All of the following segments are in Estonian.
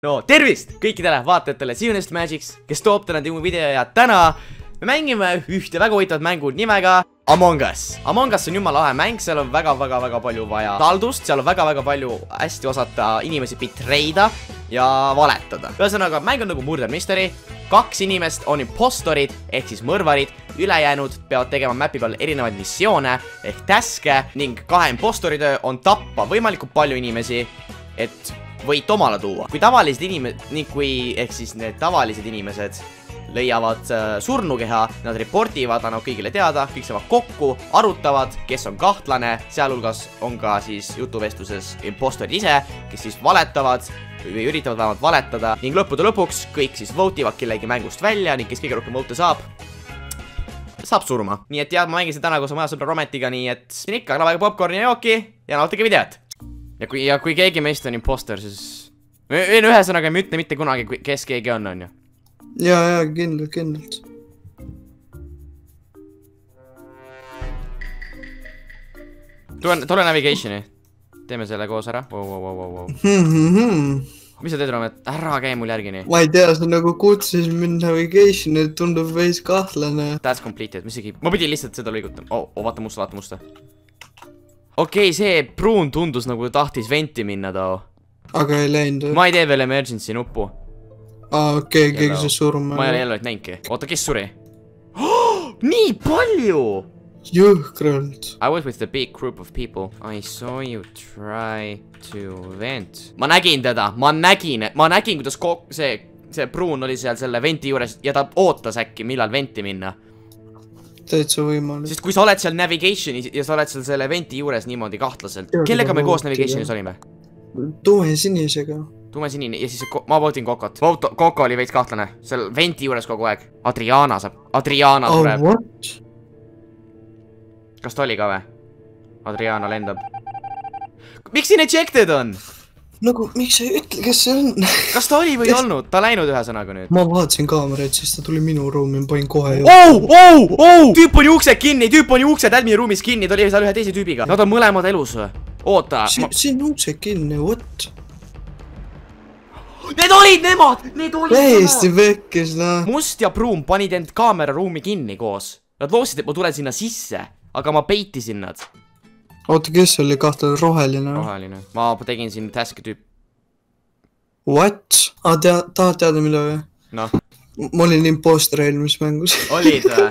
no tervist kõikidele vaatajatele Sionist Magics, kes toob täna tiimu video ja täna me mängime ühte väga huvitavat mängu nimega Among Us. Among Us on jumala lahe mäng, seal on väga palju vaja taldust, seal on väga palju hästi osata inimesi bitreida ja valetada. Ühesõnaga, mäng on nagu murder mystery, 2 inimest on impostorid ehk siis mõrvarid, ülejäänud peavad tegema mapi peal erinevaid missioone ehk taske ning 2 impostori töö on tappa võimalikult palju inimesi, et võit omale tuua. Kui tavalised need tavalised inimesed leiavad surnukeha, nad reportivad, annavad kõigile teada, kõik saavad kokku, arutavad, kes on kahtlane, sealhulgas on ka siis jutuvestluses impostorid ise, kes siis valetavad või üritavad vähemalt valetada ning lõppude lõpuks kõik siis votivad kellegi mängust välja ning kes kõige rohkem vote saab surma. Nii et jah, ma mängisin täna koos oma sõbra Rometiga, nii et siin ikka lavega popcorni ja jooki ja nautige videot. Ja kui keegi meist on imposter, siis ühesõnaga me ütle mitte kunagi, kes keegi on ju. Ja, kindlalt. Tule navigationi. Teeme selle koos ära. Mis sa teed, Romet? Ära käi mul järgi nii. Ma ei tea, sa nagu kutsusid mind navigationi, tundub veis kahtlane. That's completed, ma pidin lihtsalt seda lõigutama. Vaata musta. Okei, see pruun tundus nagu tahtis venti minna too. Aga ei läinud. Ma ei tee veel emergency nuppu. Okei, keegi see surma. Ma ei ole jälle näinudki. Oota, kes suri? Nii palju! Jõhkralt. I was with a big group of people. I saw you try to vent. Ma nägin teda. Ma nägin, kuidas see pruun oli seal selle venti juures ja ta ootas äkki, millal venti minna. Täitsa võimalik. Sest kui sa oled seal navigationis ja sa oled seal selle venti juures niimoodi kahtlaselt. Kellega me koos navigationis olime? Tume-sinisega. Tume-sinine ja siis ma votin Kokot. Koko oli veits kahtlane. Seal venti juures kogu aeg. Adriana tuleb. What? Kas ta oli ka või? Adriana lendab. Miks siin ejected on? Nagu, miks sa ei ütle, kes see on? Kas ta oli või ei olnud? Ta läinud ühesõnaga nüüd. Ma vaatasin kaamerat, siis ta tuli minu ruumi, ma panin kohe Tüüp on juuksed kinni, admini ruumis kinni, ta oli seal ühe teise tüübiga. Nad on mõlemad elus või? Oota. Siin juuksed kinni, what? Need olid nemad! Täiesti vekkis, noh. Must ja pruun panid end kaamera ruumi kinni koos. Nad loosid, et ma tulen sinna sisse, aga ma peitisin nad. Oota, kes oli kahtlane? Roheline? Roheline. Ma tegin siin taski tüüp. What? Tahad teada mida või? Noh. Ma olin imposter eelmis mängus. Olid või?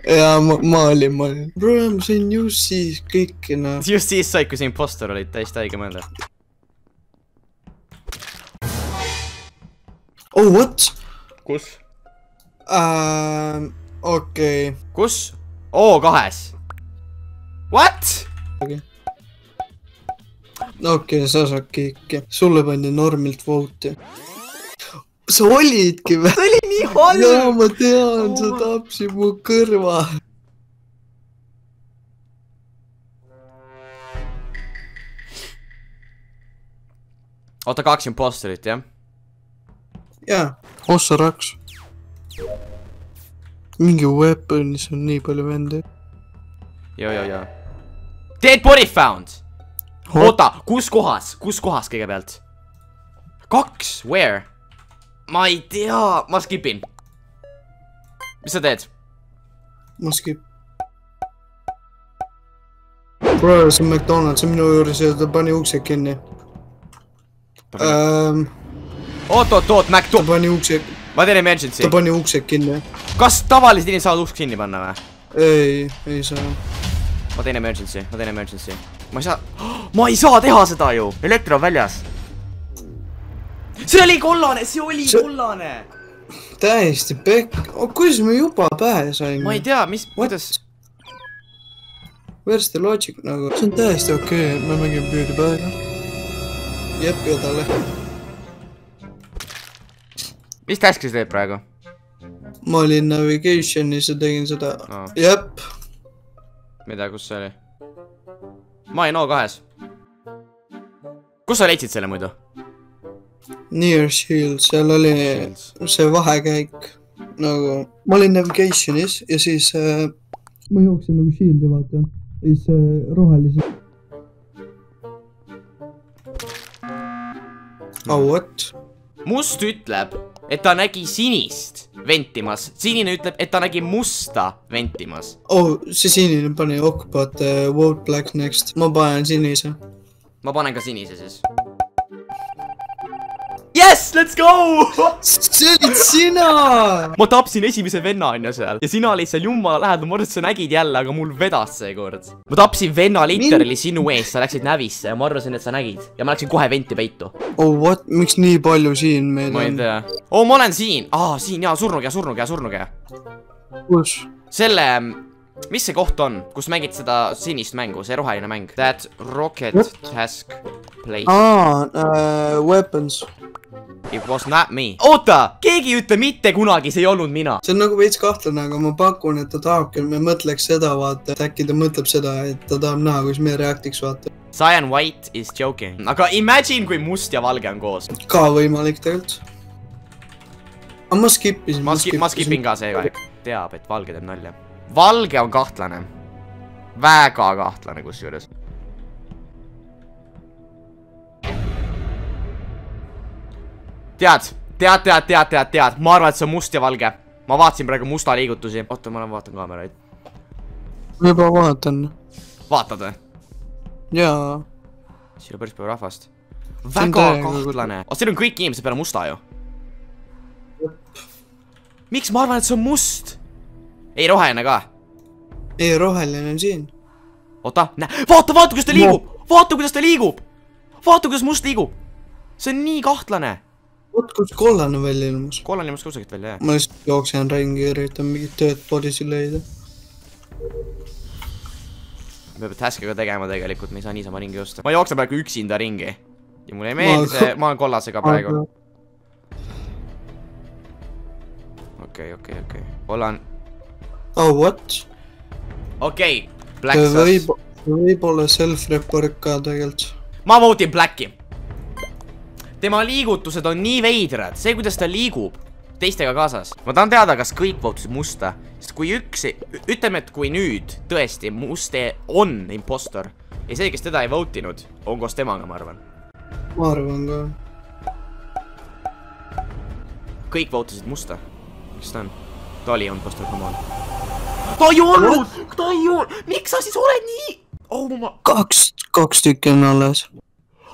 Ja ma olin. Bro, ma sain just siis kõiki, noh. Just siis sai, kui see imposter olid, täiesti haige mõelda. Oh, what? Kus? Okei. Kus? O2-s. What? Okei, sa saad kõiki. Sulle pandi normilt vooti. Sa olidki või? See oli nii halb! Jaa, ma tean, sa tapsid mu kõrva. Oota, 2 imposterit, jah? Jaa, ossa raks. Mingi weaponis on nii palju vendi. Joo. Dead body found! Oota, kus kohas kõigepealt? 2, where? Ma ei tea, ma skipin. Mis sa teed? Ma skip. Bro, see on McDonald's, see minu juures ja ta pani uksed kinni. Oot, Mac, ta pani uksed. Ma teen emergency. Ta pani uksed kinni. Kas tavalised inimesed saavad uks kinni panna või? Ei saa. Ma teen emergency. Ma ei saa teha seda ju. Elektri on väljas. See oli kollane. Täiesti pekk. Kuidas me juba pähe saime? Ma ei tea, kuidas... Where's the logic nagu? See on täiesti okei, me mängime püüdi päega. Jep, ja talle. Mis taski sa teed praegu? Ma olin navigationis ja tegin seda. Jep. Mida, kus see oli? Ma olin O2-s. Kus sa leidsid selle muidu? Near shield, seal oli see vahekäik. Nagu, ma olin navigationis ja siis ma jooksin nagu shieldi vaata. Ja siis rohelisi. Oh, what? must ütleb, et ta nägi sinist ventimas. Sinine ütleb, et ta nägi musta ventimas. Oh, see sinine pani occupate vote black next. Ma panen sinise. Ma panen ka sinise siis. Yes, let's go! See olid sina! Ma tapsin esimese venna onju seal ja sina olid seal jumala lähedal, ma arvan, et sa nägid jälle, aga mul vedas seekord. Ma tapsin venna literally sinu ees, sa läksid nävisse ja ma arvasin, et sa nägid. Ja ma läksin kohe venti peitu. Oh, what? Miks nii palju siin meid Ma ei on? tea. Oh, ma olen siin. Siin, jaa, surnuge. Kus? Selle, mis see koht on, kus mängid seda sinist mängu, see roheline mäng? That rocket task place. Weapons. It was not me. Oota, keegi ütle mitte kunagi, see ei olnud mina. See on nagu veits kahtlane, aga ma pakun, et ta tahabki, me mõtleks seda, vaata. Et äkki ta mõtleb seda, et ta tahab näha, kuidas me reaktiks, vaata. Cyan White is joking. Aga imagine, kui must ja valge on koos. Ka võimalik tegelikult. Aga ma skippisin. Ma skipin ka seega. Teab, et valge teeb nalja. Valge on kahtlane. Väga kahtlane kusjuures. Tead. Ma arvan, et see on must ja valge. Ma vaatasin praegu musta liigutusi. Oota, ma vaatan kaameraid. Ma juba vaatan. Vaatad või? Jaa. Siin on päris palju rahvast. Väga kahtlane. Siin on kõik inimesed peale musta ju. Miks ma arvan, et see on must? Ei, roheline ka. Ei, roheline on siin. Oota, näe. Vaata, kuidas ta liigub. Vaata, kuidas must liigub. See on nii kahtlane. Oot, kus kollane välja ilmus. Kollane ilmus kusagilt välja, jah. Ma lihtsalt jooksen ringi ja üritan mingit tööd bodysi leida. Me peab taskiga tegema tegelikult, me ei saa niisama ringi joosta. Ma jooksen praegu üksinda ringi. Ja mulle ei meeldi see, ma olen kollasega praegu. Okei. Kollan. Oh, what? Okei, Black Sauce. Võib-olla self-report ka tegelikult. Ma votin Blacki. Tema liigutused on nii veidrad, see kuidas ta liigub teistega kaasas. Ma tahan teada, kas kõik votusid musta, sest kui ütleme, et kui nüüd tõesti muste on impostor ja see, kes teda ei votinud, on koos temaga, ma arvan. Ma arvan ka. Kõik votusid musta. Mis ta on? Ta oli impostor, come on. Ta ei olnud! Miks sa siis oled nii? Oh ma... Kaks tükki on alles.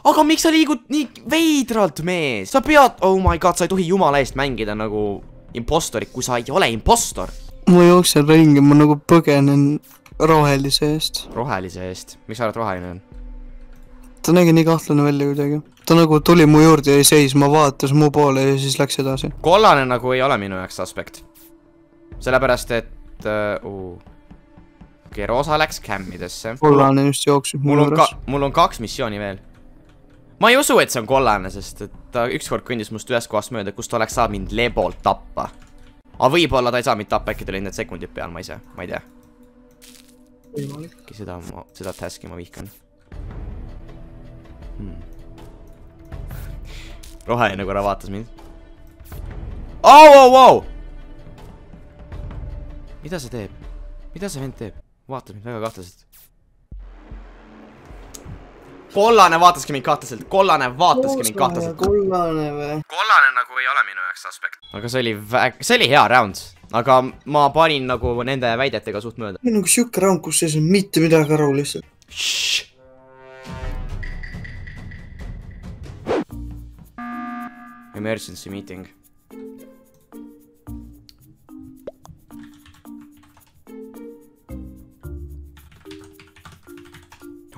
Aga miks sa liigud nii veidralt, mees? Sa pead, oh my god, sa ei tohi jumala eest mängida nagu impostorit, kui sa ei ole impostor. Ma jooksen ringi, ma nagu põgenen rohelise eest. Rohelise eest? Miks sa arvad roheline on? Ta nägi nii kahtlane välja kuidagi. Ta nagu tuli mu juurde ja seisma, vaatas mu poole ja siis läks edasi. Kollane nagu ei ole minu jaoks aspekt. Sellepärast, et... Okei, Roosa läks cammidesse. Kollane just jooksib mu juures. Mul on 2 missiooni veel. Ma ei usu, et see on kollane, sest et ta ükskord kõndis must ühest kohast mööda, kus ta oleks saab mind lebolt tappa. Aga võib-olla ta ei saa mind tappa, äkki ta oli need sekundid peal, ma ei tea. Seda taski ma vihkan. Roheline korra vaatas mind. Oh! Mida see teeb? Mida see vend teeb? Vaatas mind väga kahtlaselt. Kollane vaataski mind kahtlaselt. Kollane nagu ei ole minu jaoks aspekt. Aga see oli hea round. Aga ma panin nagu nende väidetega suht mööda. See on nagu siuke round, kus sees on mitte midagi aru lihtsalt. Shhh! Emergency meeting.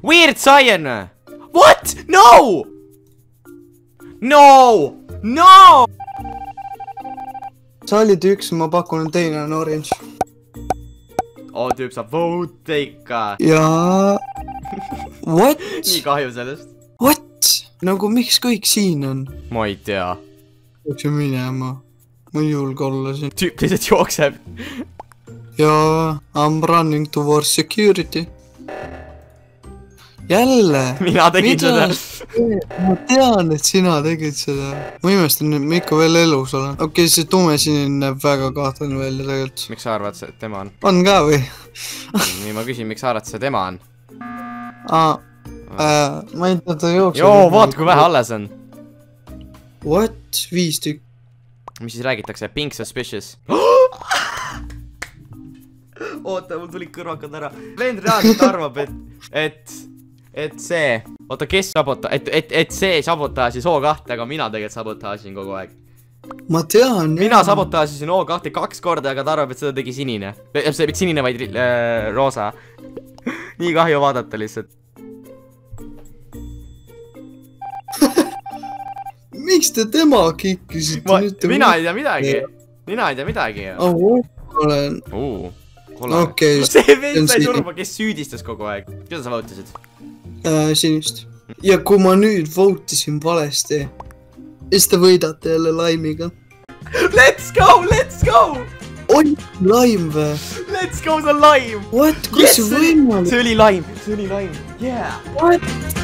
Weird Cyan! What? No! Sa olid üks, ma pakun, teine on orange. Oh, tüüp saab vote ikka. Jaa. What? Nii kahju sellest. What? Nagu miks kõik siin on? Ma ei tea. Jookse minema. Ma ei julge olla siin. Tüüp lihtsalt jookseb. Jaa, I'm running towards security. Jälle! Mina tegin seda. Ma tean, et sina tegid seda. Ma imestan, et ma ikka veel elus olen. Okei, see tumesinine näeb väga kahtlane välja tegelikult. Miks sa arvad, et tema on? On ka või? Nii ma küsin, miks sa arvad, et see tema on? Ma ei tea, ta jookseb. Joo, vaata kui vähe alles on. What? 5 tükk. mis siis räägitakse? Pink suspicious. oota, mul tulid kõrvakad ära. vend reaalselt arvab, et see, oota, kes et see sabotaažis O2, aga mina tegelikult sabotaažin kogu aeg. Ma tean, mina sabotaažisin O2 2 korda, aga ta arvab, et seda tegi sinine. see mitte sinine, vaid roosa. nii kahju vaadata lihtsalt. Miks te tema kikkisite? mina ei tea midagi. Mina ei tea midagi. Olen. Kollane. Okei. see vend sai surma, kes süüdistas kogu aeg. Keda sa votasid? Sinist. Ja kui ma nüüd votisin valesti, siis te võidate jälle laimiga. Let's go, let's go! Oi, laim või? Let's go, see on laim! What? Kus see võimalik? See oli laim, yeah! What?